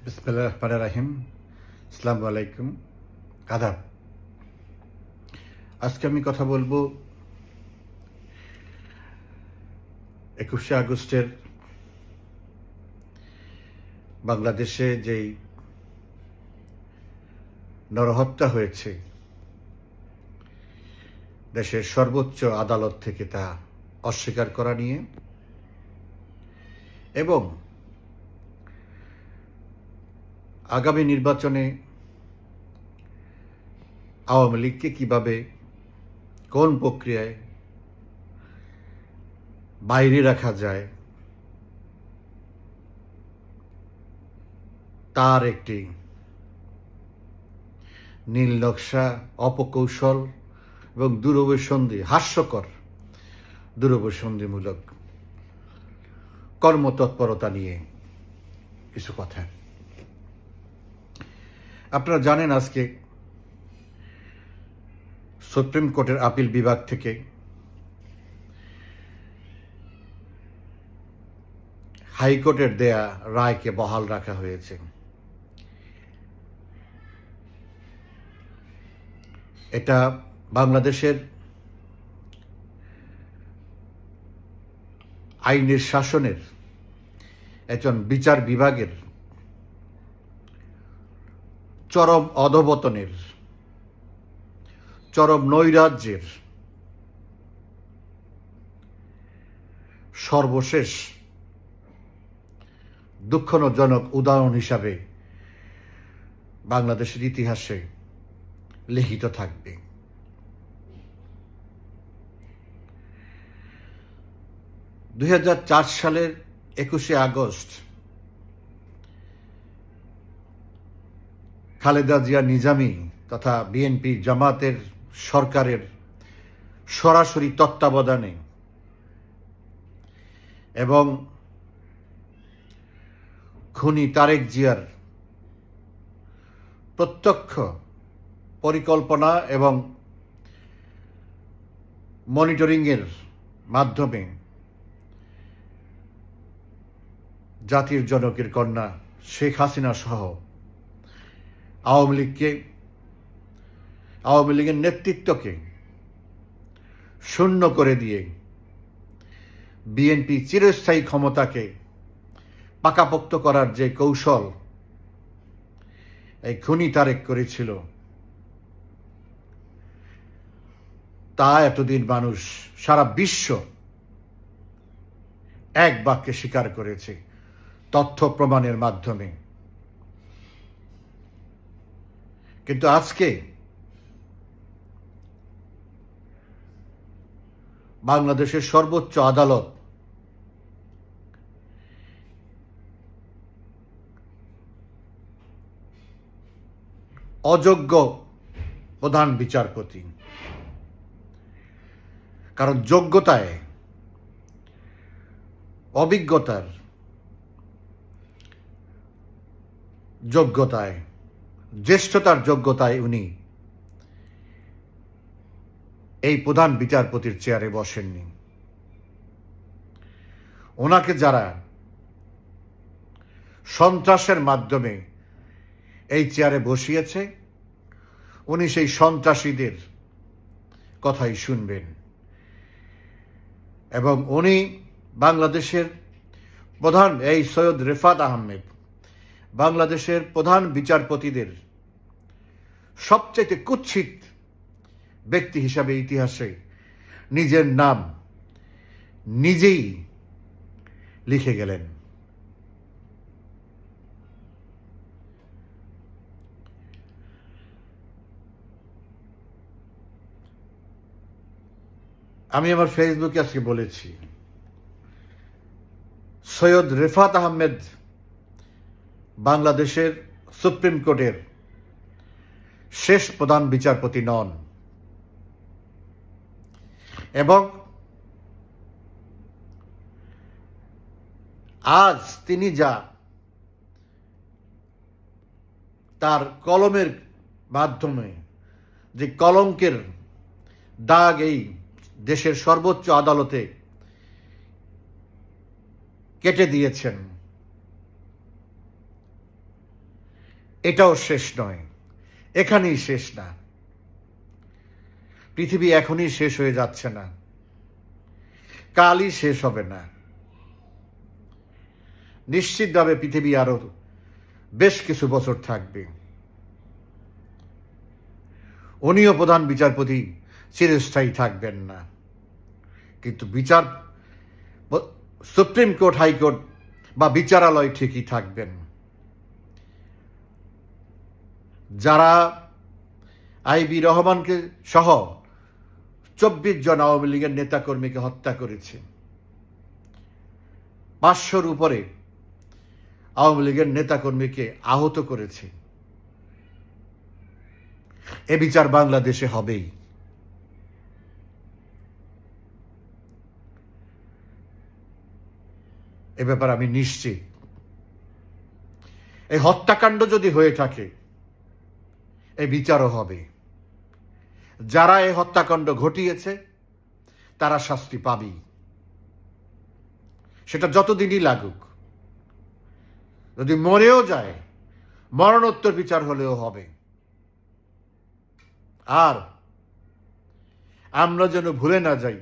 বিসমিল্লাহির রহমানির রহিম। আসসালামু আলাইকুম, আদাব। আজকে আমি কথা বলবো 21শে আগস্টের বাংলাদেশে যেই নরহত্যা হয়েছে, দেশের সর্বোচ্চ আদালত থেকে তা অস্বীকার করা নিয়ে, এবং আগামী নির্বাচনে আওয়ামী লীগকে কিভাবে কোন প্রক্রিয়ায় বাইরে রাখা যায় তার একটি নীল নকশা, অপকৌশল এবং দূরভিসন্ধি, হাস্যকর দূরভিসন্ধিমূলক কর্মতৎপরতা নিয়ে কিছু কথা। আপনারা জানেন, আজকে সুপ্রিম কোর্টের আপিল বিভাগ থেকে হাইকোর্টের দেয়া রায়কে বহাল রাখা হয়েছে। এটা বাংলাদেশের আইনের শাসনের একজন বিচার বিভাগের চরম অধঃপতনের, চরম নৈরাজ্যের সর্বশেষ দুঃখজনক উদাহরণ হিসাবে বাংলাদেশের ইতিহাসে লিখিত থাকবে। সালের 21শে আগস্ট খালেদা জিয়া নিজামী তথা বিএনপি জামাতের সরকারের সরাসরি তত্ত্বাবধানে এবং খুনি তারেক জিয়ার প্রত্যক্ষ পরিকল্পনা এবং মনিটরিংয়ের মাধ্যমে জাতির জনকের কন্যা শেখ হাসিনা সহ আওয়ামী লীগের নেতৃত্বকে শূন্য করে দিয়ে বিএনপি চিরস্থায়ী ক্ষমতাকে পাকাপোক্ত করার যে কৌশল এই খুনি তারেক করেছিল, তা এতদিন মানুষ, সারা বিশ্ব এক বাক্যে স্বীকার করেছে তথ্য প্রমাণের মাধ্যমে। কিন্তু আজকে বাংলাদেশের সর্বোচ্চ আদালত অযোগ্য প্রধান বিচারপতি, কারণ যোগ্যতায়, অভিজ্ঞতার যোগ্যতায়, জ্যেষ্ঠতার যোগ্যতায় উনি এই প্রধান বিচারপতির চেয়ারে বসেননি। ওনাকে যারা সন্ত্রাসের মাধ্যমে এই চেয়ারে বসিয়েছে, উনি সেই সন্ত্রাসীদের কথাই শুনবেন। এবং উনি বাংলাদেশের প্রধান, এই সৈয়দ রেফাত আহমেদ, বাংলাদেশের প্রধান বিচারপতিদের সবচেয়ে কুৎসিত ব্যক্তি হিসাবে ইতিহাসে নিজের নাম নিজেই লিখে গেলেন। আমি আমার ফেসবুকে আজকে বলেছি, সৈয়দ রেফাত আহমেদ বাংলাদেশের সুপ্রিম কোর্টের শেষ প্রধান বিচারপতি নন, এবং আজ তিনি যা তার কলমের মাধ্যমে যে কলঙ্কের দাগ এই দেশের সর্বোচ্চ আদালতে কেটে দিয়েছেন, এটাও শেষ নয়, এখানেই শেষ না। পৃথিবী এখনই শেষ হয়ে যাচ্ছে না, কালই শেষ হবে না। নিশ্চিতভাবে পৃথিবী আরো বেশ কিছু বছর থাকবে। উনিও প্রধান বিচারপতি চিরস্থায়ী থাকবেন না, কিন্তু সুপ্রিম কোর্ট, হাইকোর্ট বা বিচারালয় ঠিকই থাকবেন। যারা আইবি রহমানকে সহ 24 জন আওয়ামী লীগের নেতাকর্মীকে হত্যা করেছে, 500-র উপরে আওয়ামী লীগের নেতাকর্মীকে আহত করেছে, এ বিচার বাংলাদেশে হবেই। এ ব্যাপারে আমি নিশ্চিত। এই হত্যাকাণ্ড যদি হয়ে থাকে, এই বিচারও হবে। যারা এই হত্যাকাণ্ড ঘটিয়েছে তারা শাস্তি পাবেই, সেটা যতদিনই লাগুক। যদি মরেও যায়, মরণোত্তর বিচার হলেও হবে। আর আমরা যেন ভুলে না যাই,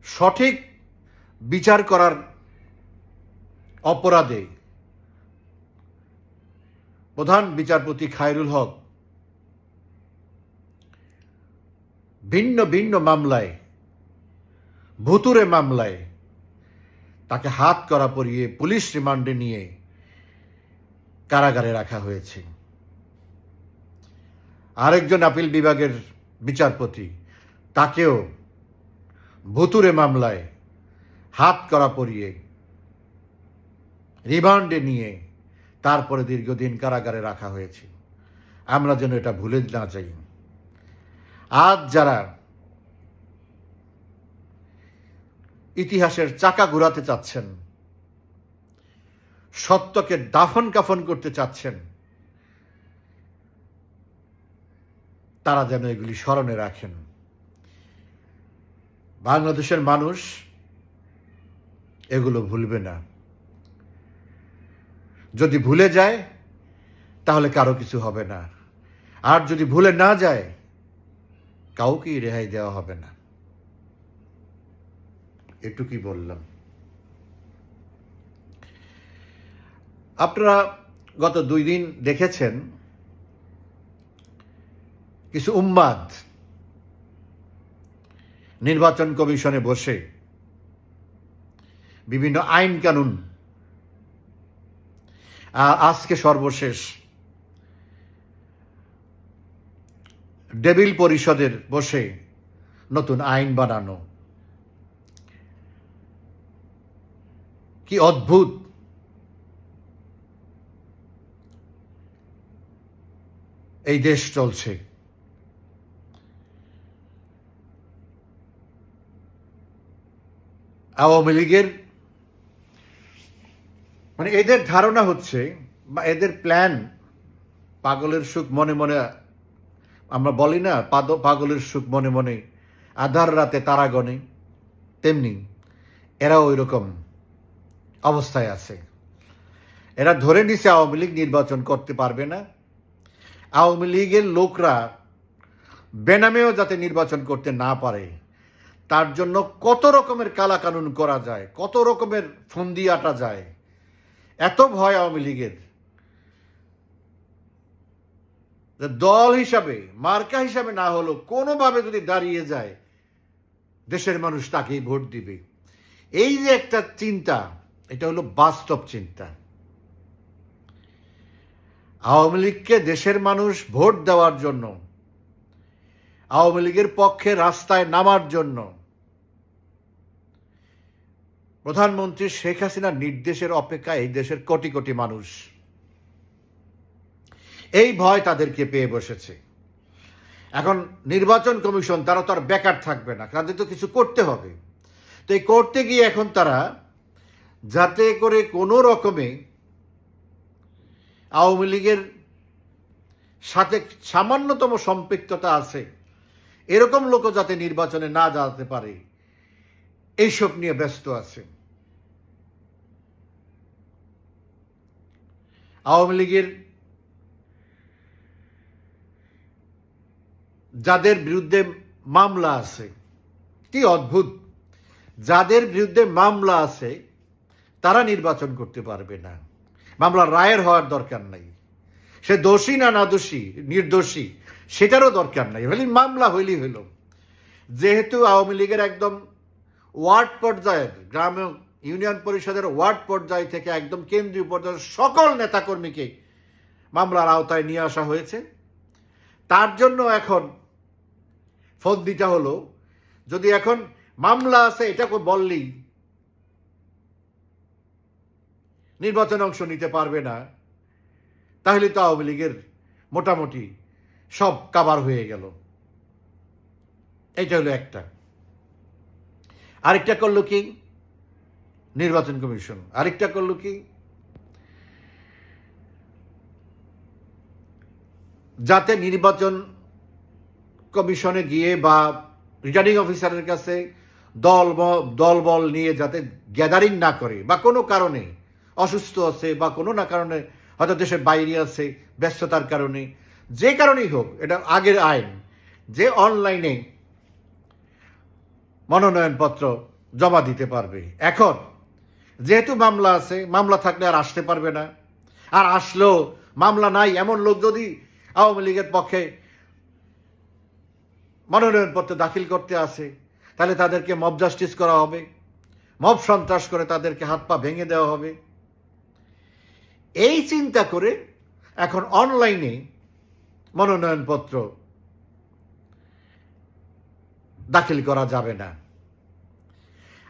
সঠিক বিচার করার অপরাধে প্রধান বিচারপতি খায়রুল হক ভিন্ন ভিন্ন মামলায়, ভুতুরে মামলায় তাকে হাত করা পরিয়ে পুলিশ রিমান্ডে নিয়ে কারাগারে রাখা হয়েছে। আরেকজন আপিল বিভাগের বিচারপতি, তাকেও ভুতুরে মামলায় হাত করা পরিয়ে রিমান্ডে নিয়ে তারপরে দীর্ঘদিন কারাগারে রাখা হয়েছে। আমরা যেন এটা ভুলে না যাই। আজ যারা ইতিহাসের চাকা ঘোরাতে চাচ্ছেন, সত্যকে দাফন কাফন করতে চাচ্ছেন, তারা যেন এগুলি স্মরণে রাখেন। বাংলাদেশের মানুষ এগুলো ভুলবে না। যদি ভুলে যায় তাহলে কারো কিছু হবে না, আর যদি ভুলে না যায় কাউকেই রেহাই দেওয়া হবে না। এটুকুই বললাম। আপনারা গত 2 দিন দেখেছেন কিছু উম্মাদ নির্বাচন কমিশনে বসে বিভিন্ন আইন কানুন, আজকে সর্বশেষ ডেভিল পরিষদের বসে নতুন আইন বানানো। কি অদ্ভুত! এই দেশ চলছে। আওয়ামী লীগের মানে এদের ধারণা হচ্ছে, বা এদের প্ল্যান, পাগলের সুখ মনে মনে, আমরা বলি না পাগলের সুখ মনে মনে আধার রাতে তারা গণে, তেমনি এরাও ওই রকম অবস্থায় আছে। এরা ধরে নিছে আওয়ামী লীগ নির্বাচন করতে পারবে না। আওয়ামী লীগের লোকরা বেনামেও যাতে নির্বাচন করতে না পারে, তার জন্য কত রকমের কালা কানুন করা যায়, কত রকমের ফন্দি আটা যায়। এত ভয় আওয়ামী লীগের, দল হিসাবে, মার্কা হিসাবে না হলেও কোনোভাবে যদি দাঁড়িয়ে যায়, দেশের মানুষ তাকেই ভোট দিবে। এই যে একটা চিন্তা, এটা হলো বাস্তব চিন্তা। আওয়ামী লীগকে দেশের মানুষ ভোট দেওয়ার জন্য, আওয়ামী লীগের পক্ষে রাস্তায় নামার জন্য প্রধানমন্ত্রী শেখ হাসিনার নির্দেশের অপেক্ষায় এই দেশের কোটি কোটি মানুষ। এই ভয় তাদেরকে পেয়ে বসেছে। এখন নির্বাচন কমিশন, তারা তো আর বেকার থাকবে না, তাদের তো কিছু করতে হবে। তো এই করতে গিয়ে এখন তারা যাতে করে কোনো রকমে আওয়ামী লীগের সাথে সামান্যতম সম্পৃক্ততা আছে এরকম লোকও যাতে নির্বাচনে না যেতে পারে, এইসব নিয়ে ব্যস্ত আছে। আওয়ামী লীগের যাদের বিরুদ্ধে মামলা আছে, কি অদ্ভুত, যাদের বিরুদ্ধে মামলা আছে তারা নির্বাচন করতে পারবে না। মামলা রায়ের হওয়ার দরকার নাই, সে দোষী না না দোষী নির্দোষী সেটারও দরকার নাই, হলে মামলা হইলেই হইল। যেহেতু আওয়ামী লীগের একদম ওয়ার্ড পর্যায়ের, গ্রাম ইউনিয়ন পরিষদের ওয়ার্ড পর্যায় থেকে একদম কেন্দ্রীয় পর্যায়ের সকল নেতাকর্মীকে মামলার আওতায় নিয়ে আসা হয়েছে, তার জন্য এখন ফোন দিতে হলো। যদি এখন মামলা আছে এটাকে বললেই নির্বাচনে অংশ নিতে পারবে না, তাহলে তো আওয়ামী লীগের মোটামুটি সব কাভার হয়ে গেল। এইটা হলো একটা। আরেকটা করলো কি নির্বাচন কমিশন, আরেকটা করলো কি যাতে নির্বাচন কমিশনে গিয়ে বা রিটার্নিং অফিসারের কাছে দলবল নিয়ে যাতে গ্যাদারিং না করে, বা কোনো কারণে অসুস্থ আছে বা কোনো না কারণে হয়তো দেশের বাইরে আছে ব্যস্ততার কারণে, যে কারণেই হোক, এটা আগের আইন যে অনলাইনে মনোনয়নপত্র জমা দিতে পারবে। এখন যেহেতু মামলা আছে, মামলা থাকলে আর আসতে পারবে না, আর আসলেও মামলা নাই এমন লোক যদি আওয়ামী লীগের পক্ষে মনোনয়নপত্র দাখিল করতে আসে, তাহলে তাদেরকে মব জাস্টিস করা হবে, মব সন্ত্রাস করে তাদেরকে হাত পা ভেঙে দেওয়া হবে। এই চিন্তা করে এখন অনলাইনে মনোনয়নপত্র দাখিল করা যাবে না।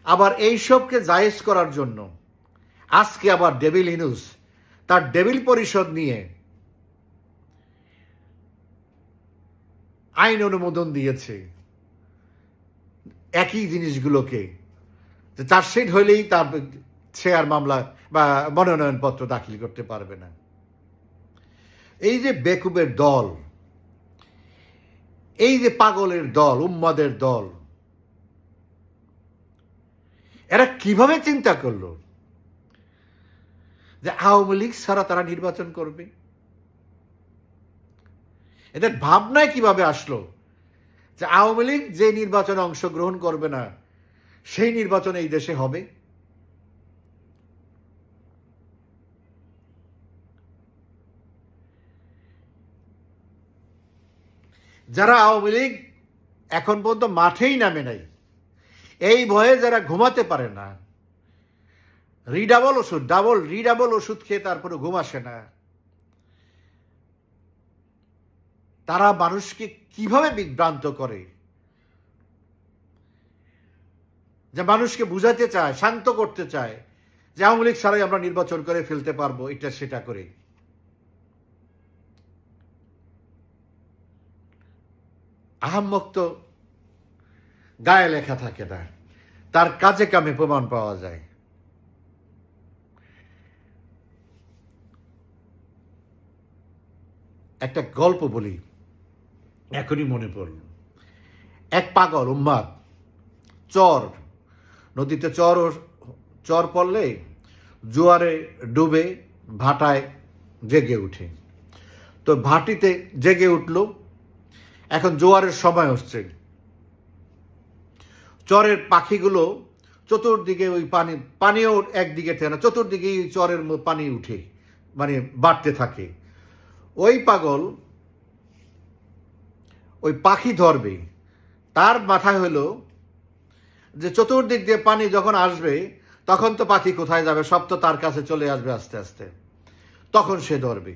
আবার এইসবকে জায়েজ করার জন্য আজকে আবার ডেভিল ইনুস তার ডেভিল পরিষদ নিয়ে আইন অনুমোদন দিয়েছে একই জিনিসগুলোকে, চার্জশিট হইলেই তার সে আর মামলা বা মনোনয়নপত্র দাখিল করতে পারবে না। এই যে বেকুবের দল, এই যে পাগলের দল, উম্মাদের দল, এরা কিভাবে চিন্তা করলো যে আওয়ামী লীগ ছাড়া তারা নির্বাচন করবে? এদের ভাবনায় কিভাবে আসলো যে আওয়ামী লীগ যে নির্বাচনে অংশগ্রহণ করবে না সেই নির্বাচন এই দেশে হবে? যারা আওয়ামী লীগ এখন পর্যন্ত মাঠেই নামে নাই, এই ভয়ে যারা ঘুমাতে পারে না, রিডাবল ওষুধ খেয়ে তারপরে ঘুম আসে না, তারা মানুষকে কিভাবে বিভ্রান্ত করে, যে মানুষকে বুঝাতে চায়, শান্ত করতে চায় যে আওয়ামী লীগ ছাড়াই আমরা নির্বাচন করে ফেলতে পারবো, এটা সেটা করে। আহাম্মক তো গায়ে লেখা থাকে না, তার কাজে কামে প্রমাণ পাওয়া যায়। একটা গল্প বলি, এখনই মনে পড়ল। এক পাগল উম্মাদ নদীতে চর পড়লে জোয়ারে ডুবে ভাটায় জেগে উঠে। তো ভাটিতে জেগে উঠল, এখন জোয়ারের সময় হচ্ছে, চরের পাখিগুলো চতুর্দিকে ওই পানিও একদিকে থাকে না, চতুর্দিকে চরের পানি উঠে মানে বাড়তে থাকে। ওই পাগল ওই পাখি ধরবে, তার মাথায় হলো যে চতুর্দিক দিয়ে পানি যখন আসবে তখন তো পাখি কোথায় যাবে, সব তো তার কাছে চলে আসবে আস্তে আস্তে, তখন সে ধরবে।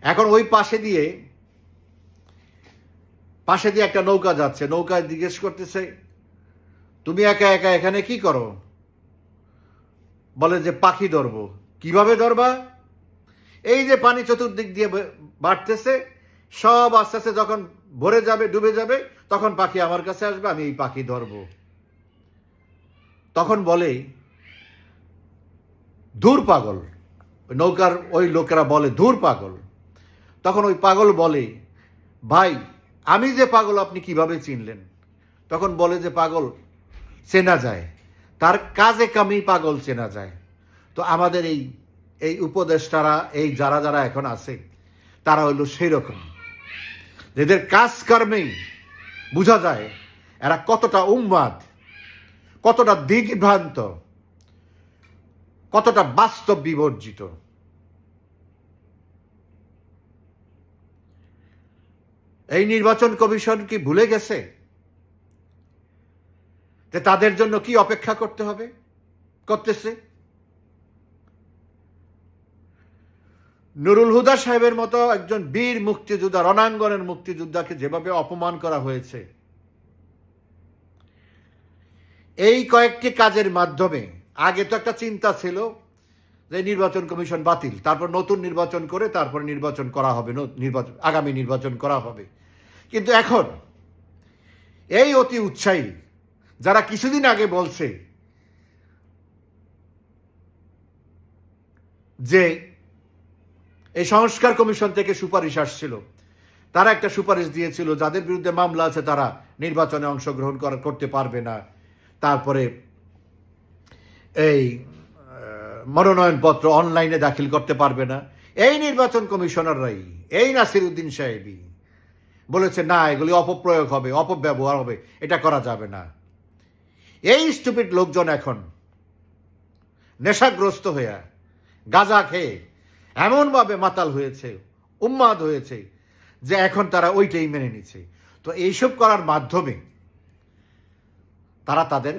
এখন ওই পাশে দিয়ে একটা নৌকা যাচ্ছে, নৌকায় জিজ্ঞেস করতেছে, তুমি একা একা এখানে কি করো? বলে যে পাখি ধরবো। কিভাবে ধরবা? এই যে পানি চতুর্দিক দিয়ে বাড়তেছে, সব আস্তে আস্তে যখন ভরে যাবে, ডুবে যাবে, তখন পাখি আমার কাছে আসবে, আমি এই পাখি ধরবো। তখন বলে ধুর পাগল, নৌকার ওই লোকেরা বলে ধুর পাগল। তখন ওই পাগল বলে, ভাই আমি যে পাগল আপনি কিভাবে চিনলেন? তখন বলে যে পাগল চেনা যায়, তার কাজে কামেই পাগল চেনা যায়। তো আমাদের এই উপদেষ্টারা, এই যারা যারা এখন আছে, তারা হইল সেই রকম, এদের কাজকর্মেই বোঝা যায় এরা কতটা উন্মাদ, কতটা দিগ্ভ্রান্ত, কতটা বাস্তব বিবর্জিত। এই নির্বাচন কমিশন কি ভুলে গেছে যে তাদের জন্য কি অপেক্ষা করতে হবে, করতেছে? নুরুল হুদা সাহেবের মতো একজন বীর মুক্তিযোদ্ধা, রণাঙ্গনের মুক্তিযোদ্ধাকে যেভাবে অপমান করা হয়েছে, এই কয়েকটি কাজের মাধ্যমে, আগে তো একটা চিন্তা ছিল যে নির্বাচন কমিশন বাতিল, তারপর নতুন নির্বাচন করে তারপর নির্বাচন করা হবে, আগামী নির্বাচন করা হবে। কিন্তু এখন এই অতি উৎসাহী যারা কিছুদিন আগে বলছে যে এই সংস্কার কমিশন থেকে সুপারিশ আসছিল, তারা একটা সুপারিশ দিয়েছিল যাদের বিরুদ্ধে মামলা আছে তারা নির্বাচনে অংশগ্রহণ করতে পারবে না, তারপরে এই মনোনয়নপত্র অনলাইনে দাখিল করতে পারবে না। এই নির্বাচন কমিশনাররাই, এই নাসির উদ্দিন সাহেবই বলেছে না, এগুলি অপপ্রয়োগ হবে, অপব্যবহার হবে, এটা করা যাবে না। এই স্টুপিড লোকজন এখন নেশাগ্রস্ত হয়ে, গাঁজা খেয়ে এমনভাবে মাতাল হয়েছে, উন্মাদ হয়েছে যে এখন তারা ওইটাই মেনে নিচ্ছে। তো এইসব করার মাধ্যমে তারা তাদের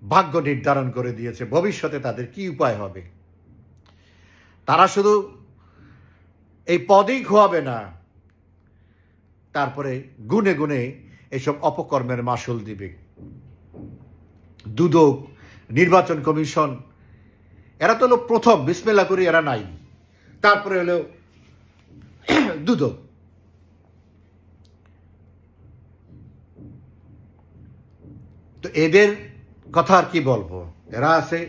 ভাগ্য নির্ধারণ করে দিয়েছে, ভবিষ্যতে তাদের কি উপায় হবে। তারা শুধু এই পদেই খোয়াবে না, তারপরে গুনে গুনে এসব অপকর্মের মাসুল দিবে। দুদক, নির্বাচন কমিশন, এরা তো হলো প্রথম, বিসমিল্লাহ করি এরা নাই, তারপরে হলো দুদক। তো এদের কথা আর কি বলবো, এরা আছে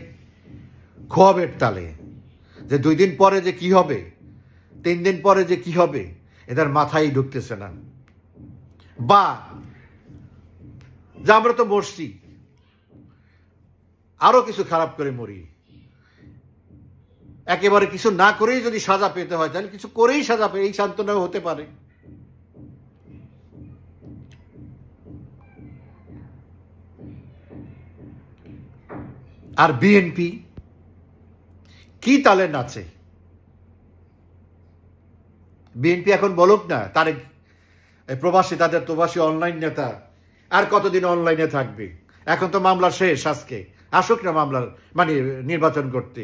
খোয়াবের তালে, যে 2 দিন পরে যে কি হবে, 3 দিন পরে যে কি হবে, এদের মাথায় ঢুকতেছে না। বা যে আমরা তো মরছি, আরো কিছু খারাপ করে মরি, একেবারে কিছু না করেই যদি সাজা পেতে হয় তাহলে কিছু করেই সাজা পেয়ে, এই সান্ত্বনাও হতে পারে। আর বিএনপি কি তালে নাচে। বিএনপি এখন বলুক না, তারেক প্রবাসী, তাদের প্রবাসী অনলাইন নেতা আর কতদিন অনলাইনে থাকবে? এখন তো মামলা শেষ, আজকে আসুক না মামলার মানে নির্বাচন করতে।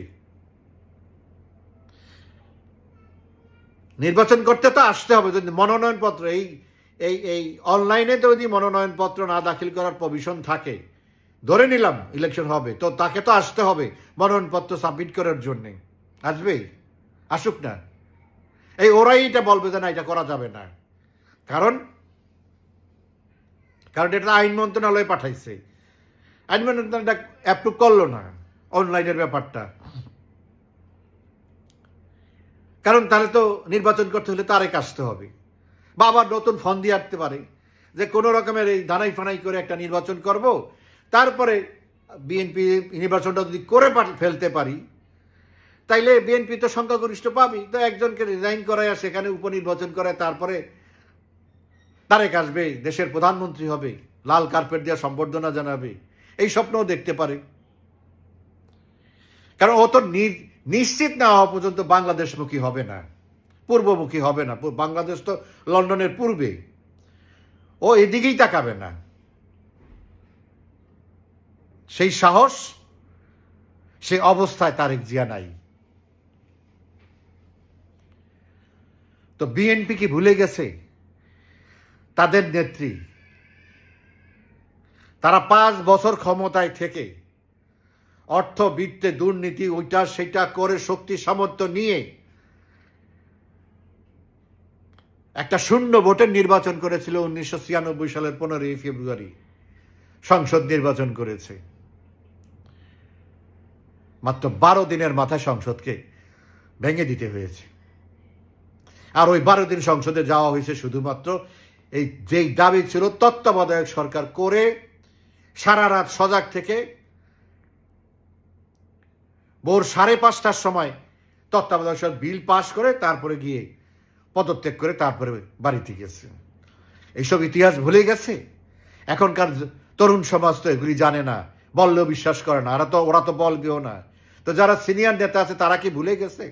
নির্বাচন করতে তো আসতে হবে, যদি মনোনয়নপত্র এই এই এই অনলাইনে তো যদি মনোনয়নপত্র না দাখিল করার প্রভিশন থাকে, ধরে নিলাম ইলেকশন হবে, তো তাকে তো আসতে হবে মনোনয়নপত্র সাবমিট করার জন্য। আসবে, আসুক না। এই ওরাই এটা বলবে যে না, এটা করা যাবে না, কারণ এটা আইন মন্ত্রণালয়ে পাঠাইছে, আইন মন্ত্রণালয় অ্যাপ্রুভ করলো না অনলাইনের ব্যাপারটা। কারণ তাহলে তো নির্বাচন করতে হলে তারেক আসতে হবে, বা আবার নতুন ফোন দিয়ে আসতে পারে যে কোনো রকমের এই দানাই ফানাই করে একটা নির্বাচন করব, তারপরে বিএনপি নির্বাচনটা যদি করে ফেলতে পারি তাইলে বিএনপি তো সংখ্যাগরিষ্ঠ পাবি, তো একজনকে রিজাইন করায় সেখানে উপনির্বাচন করায়, তারপরে তারেক আসবে, দেশের প্রধানমন্ত্রী হবে, লাল কার্পেট দিয়ে সম্বর্ধনা জানাবে, এই স্বপ্নও দেখতে পারে। কারণ ও তো নিশ্চিত না হওয়া পর্যন্ত বাংলাদেশমুখী হবে না, পূর্বমুখী হবে না। বাংলাদেশ তো লন্ডনের পূর্বে, ও এদিকেই তাকাবে না। সেই সাহস, সেই অবস্থায় তারেক জিয়া নাই। তো বিএনপি কি ভুলে গেছে তাদের নেত্রী? তারা 5 বছর ক্ষমতায় থেকে অর্থবিত্তে দুর্নীতি ওইটা সেটা করে শক্তি সামর্থ্য নিয়ে একটা শূন্য ভোটের নির্বাচন করেছিল। 1996 সালের 15ই ফেব্রুয়ারি সংসদ নির্বাচন করেছে। মাত্র 12 দিনের মাথায় সংসদকে ভেঙে দিতে হয়েছে। আর ওই 12 দিন সংসদে যাওয়া হয়েছে শুধুমাত্র এই যেই দাবি ছিল তত্ত্বাবধায়ক সরকার করে সারা রাত সজাগ থেকে ভোর 5:30টার সময় তত্ত্বাবধায়ক সরকার বিল পাশ করে তারপরে গিয়ে পদত্যাগ করে তারপরে বাড়িতে গেছে। এইসব ইতিহাস ভুলে গেছে। এখনকার তরুণ সমাজ তো এগুলি জানে না, বললেও বিশ্বাস করে না, ওরা তো বলবেও না। তো যারা সিনিয়র নেতা আছে তারা কি ভুলে গেছে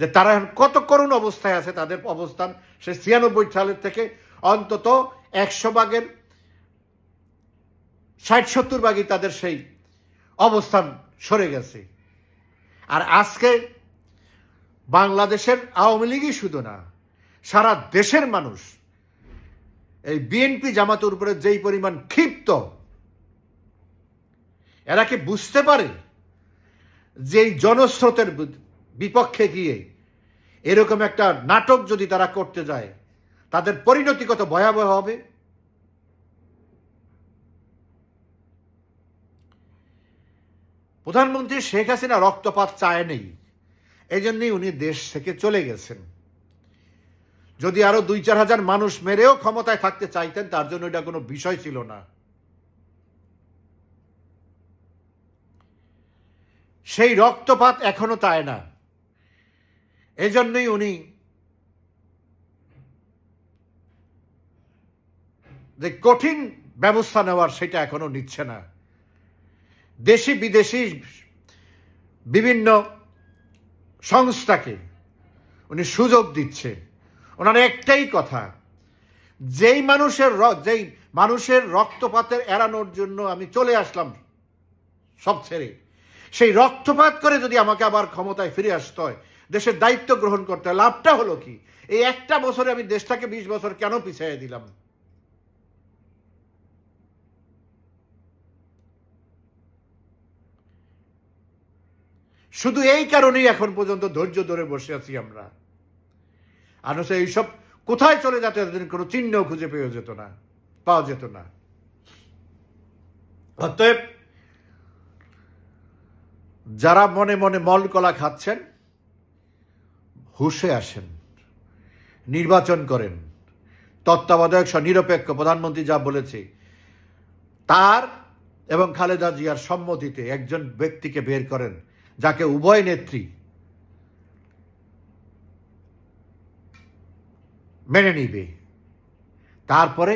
যে তারা এখন কত করুণ অবস্থায় আছে? তাদের অবস্থান সে 96 সালের থেকে অন্তত 100 ভাগের 60-70 ভাগই তাদের সেই অবস্থান সরে গেছে। আর আজকে বাংলাদেশের আওয়ামী লীগই শুধু না, সারা দেশের মানুষ এই বিএনপি জামাতের উপরে যেই পরিমাণ ক্ষিপ্ত, এরা কি বুঝতে পারে যে এই জনস্রোতের বিপক্ষে গিয়ে এরকম একটা নাটক যদি তারা করতে যায় তাদের পরিণতি কত ভয়াবহ হবে? প্রধানমন্ত্রী শেখ হাসিনা রক্তপাত চায়নি, এই জন্যই উনি দেশ থেকে চলে গেছেন। যদি আরো 2-4 হাজার মানুষ মেরেও ক্ষমতায় থাকতে চাইতেন, তার জন্য এটা কোনো বিষয় ছিল না। সেই রক্তপাত এখনো চায় না, এজন্যই উনি যে কঠিন ব্যবস্থা নেওয়ার সেটা এখনো নিচ্ছে না। দেশি বিদেশি বিভিন্ন সংস্থাকে উনি সুযোগ দিচ্ছে। ওনার একটাই কথা, যেই মানুষের রক্তপাতের এড়ানোর জন্য আমি চলে আসলাম সব ছেড়ে, সেই রক্তপাত করে যদি আমাকে আবার ক্ষমতায় ফিরে আসতে হয়, দেশের দায়িত্ব গ্রহণ করতে হয়, লাভটা হলো কি? এই একটা বছরে আমি দেশটাকে 20 বছর কেন পিছিয়ে দিলাম? শুধু এই কারণেই এখন পর্যন্ত ধৈর্য ধরে বসে আছি আমরা। আর এইসব কোথায় চলে যেত কোনো চিহ্ন খুঁজে পাওয়া যেত না। অতএব যারা মনে মনে মলকলা খাচ্ছেন, হুঁশে আসেন, নির্বাচন করেন। তত্ত্বাবধায়ক নিরপেক্ষ প্রধানমন্ত্রী যা বলেছে তার এবং খালেদা জিয়ার সম্মতিতে একজন ব্যক্তিকে বের করেন যাকে উভয় নেত্রী মেনে নিবে। তারপরে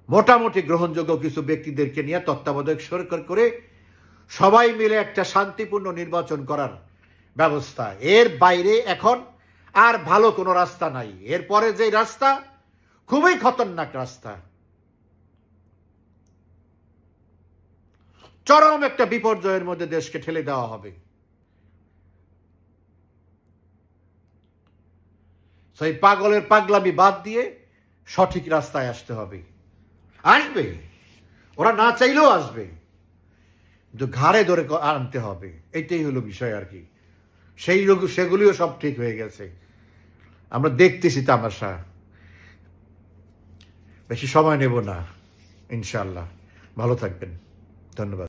মোটামুটি গ্রহণযোগ্য কিছু ব্যক্তিদেরকে নিয়ে তত্ত্বাবধায়ক সরকার করে সবাই মিলে একটা শান্তিপূর্ণ নির্বাচন করার ব্যবস্থা। এর বাইরে এখন আর ভালো কোনো রাস্তা নাই। এরপরে যে রাস্তা খুবই খতরনাক রাস্তা, চরম একটা বিপর্যয়ের মধ্যে দেশকে ঠেলে দেওয়া হবে। সেই পাগলের পাগলামি বাদ দিয়ে সঠিক রাস্তায় আসতে হবে। আসবে, ওরা না চাইলেও আসবে, কিন্তু ঘাড়ে ধরে আনতে হবে। এইটাই হলো বিষয় আর কি। সেগুলিও সব ঠিক হয়ে গেছে, আমরা দেখতেছি তামাশা। বেশি সময় নেব না, ইনশাআল্লাহ। ভালো থাকবেন, ধন্যবাদ।